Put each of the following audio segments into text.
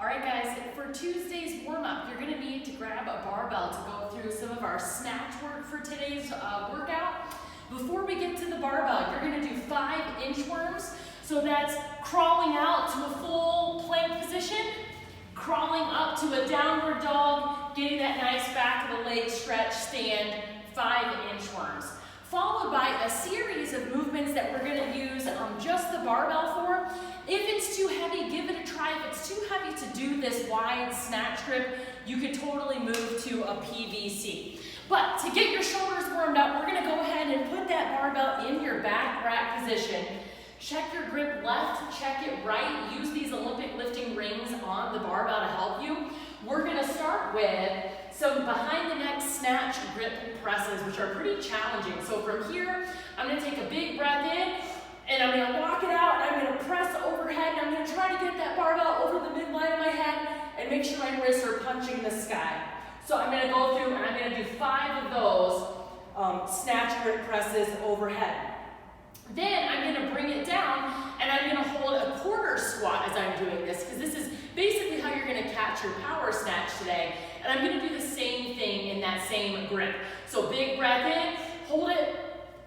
All right, guys, for Tuesday's warm-up, you're gonna need to grab a barbell to go through some of our snatch work for today's workout. Before we get to the barbell, you're gonna do 5 inchworms. So that's crawling out to a full plank position, crawling up to a downward dog, getting that nice back of the leg stretch stand, 5 inchworms. Followed by a series of movements that we're gonna use just the barbell for. If it's too heavy, give it a try. If it's too heavy to do this wide snatch grip, you could totally move to a PVC. But to get your shoulders warmed up, we're gonna go ahead and put that barbell in your back rack position. Check your grip left, check it right. Use these Olympic lifting rings on the barbell to help you. We're gonna start with some behind the neck snatch grip presses, which are pretty challenging. So from here, I'm gonna take a big breath in, and I'm gonna walk it out, and I'm gonna press overhead, and I'm gonna try to get that barbell over the midline of my head, and make sure my wrists are punching the sky. So I'm gonna go through, and I'm gonna do 5 of those snatch grip presses overhead. Then I'm gonna bring it down, and I'm gonna hold a quarter squat as I'm doing this, because this is basically how you're gonna catch your power snatch today. And I'm gonna do the same thing in that same grip. So big breath in, hold it,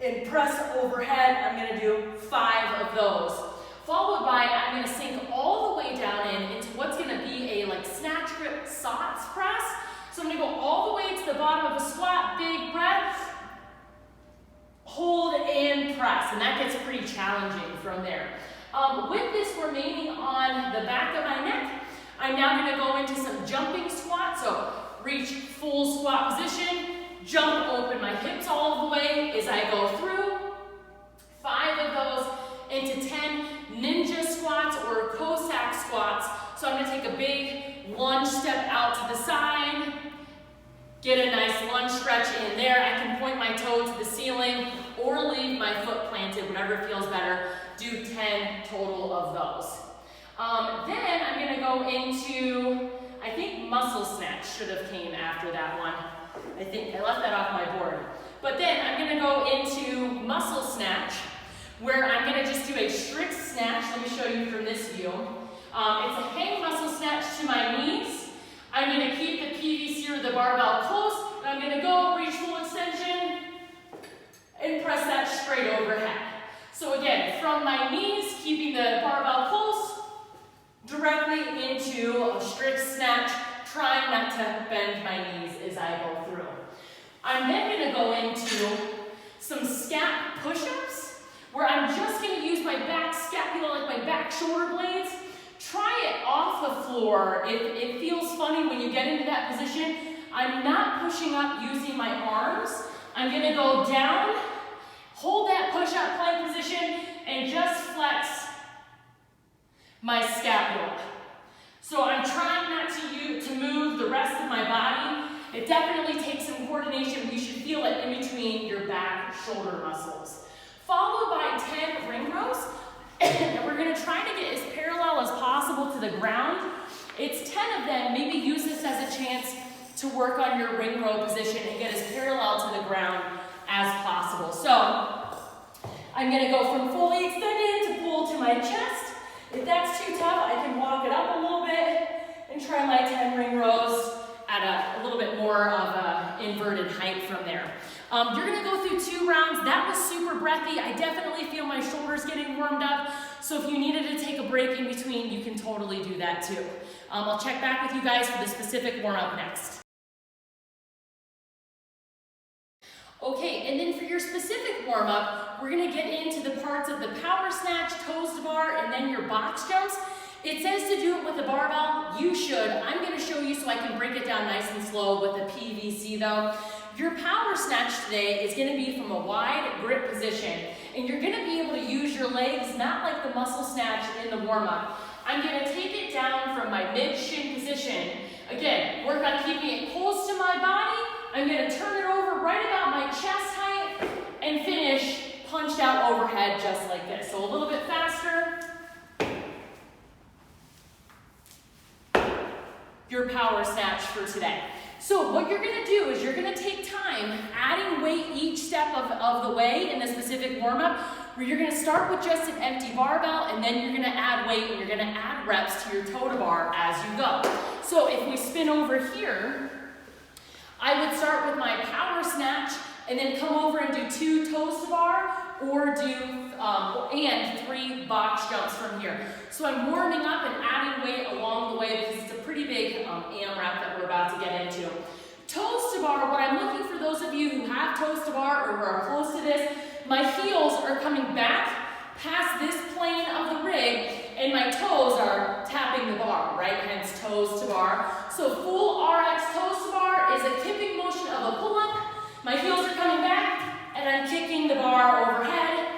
and press overhead. I'm gonna do 5 of those. Followed by, I'm gonna sink all the way down into what's gonna be a like snatch grip SOTS press. So I'm gonna go all the way to the bottom of a squat, big breath, hold and press, and that gets pretty challenging from there. With this remaining on the back of my neck, I'm now gonna go into some jumping squats. So reach full squat position, jump open my hips all the way as I go through. 5 of those into 10 ninja squats or Cossack squats. So I'm gonna take a big lunge step out to the side, get a nice lunge stretch in there. I can point my toe to the ceiling or leave my foot planted, whatever feels better. Do 10 total of those. Then I'm gonna go into, I think muscle snatch should have came after that one. I think I left that off my board. But then I'm gonna go into muscle snatch, where I'm gonna just do a strict snatch. Let me show you from this view. It's a hang muscle snatch to my knees. I'm gonna keep the PVC or the barbell close, and I'm gonna go reach full extension and press that straight overhead. So again, from my knees, keeping the barbell close, directly into a strict snatch, trying not to bend my knees as I go through. I'm then gonna go into some scap push-ups, where I'm just gonna use my back scapula, like my back shoulder blades. Try it off the floor. It feels funny when you get into that position. I'm not pushing up using my arms. I'm gonna go down, hold that push-up plank position, and just flex my scapula. So I'm trying not to move the rest of my body. It definitely takes some coordination. You should feel it in between your back shoulder muscles. Followed by 10 ring rows. And we're gonna try to get as parallel as possible to the ground. It's 10 of them. Maybe use this as a chance to work on your ring row position and get as parallel to the ground as possible. So I'm gonna go from fully extended to pull to my chest. If that's too tough, I can walk it up a little bit and try my 10 ring rows at a little bit more of an inverted height from there. You're gonna go through 2 rounds. That was super breathy. I definitely feel my shoulders getting warmed up. So if you needed to take a break in between, you can totally do that too. I'll check back with you guys for the specific warm-up next. Okay, and then for your specific warm-up, we're gonna get into the parts of the power snatch, toes to bar, and then your box jumps. It says to do it with a barbell. You should. I'm gonna show you so I can break it down nice and slow with a PVC though. Your power snatch today is gonna be from a wide grip position, and you're gonna be able to use your legs, not like the muscle snatch in the warm-up. I'm gonna take it down from my mid-shin position. Again, work on keeping it close to my body. I'm gonna turn it over right about my chest height and finish punched out overhead just like this. So a little bit faster. Your power snatch for today. So what you're gonna do is you're gonna take time adding weight each step of the way in the specific warm-up, where you're gonna start with just an empty barbell, and then you're gonna add weight and you're gonna add reps to your toe to bar as you go. So if we spin over here, I would start with my power snatch and then come over and do 2 toes to bar, or do and 3 box jumps from here. So I'm warming up and adding weight along the way because it's a pretty big AMRAP that we're about to get into. Toes to bar, what I'm looking for those of you who have toes to bar or who are close to this, my heels are coming back past this plane of the rig and my toes are tapping the bar, right? Hence toes to bar. So full RX toes to bar is a kipping motion of a pull-up. My heels are coming back and I'm kicking the bar overhead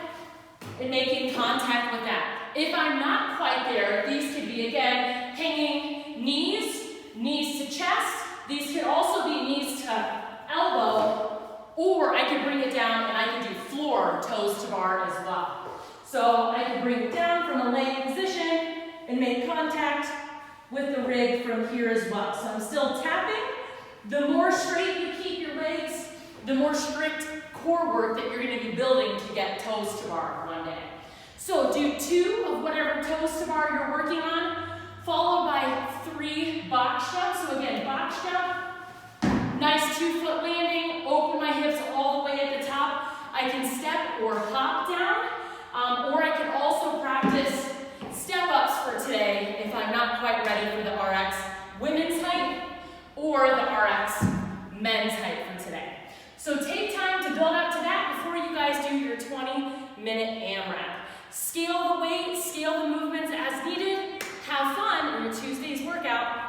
and making contact with that. If I'm not quite there, these could be, again, hanging knees to chest. These could also be knees to elbow, or I could bring it down and I could do floor toes to bar as well. So I could bring it down from a laying position and make contact with the rig from here as well. So I'm still tapping. The more straight you keep your legs, the more strict core work that you're going to be building to get toes to bar one day. So do 2 of whatever toes to bar you're working on, followed by 3 box jumps. So again, box jump, nice 2-foot landing, open my hips all the way at the top. I can step or hop down, or I can also practice step-ups for today if I'm not quite ready for the RX women's height or the RX men's height for today. So take time to build up to that before you guys do your 20-minute AMRAP. Scale the weight, scale the movements as needed. Have fun in your Tuesday's workout.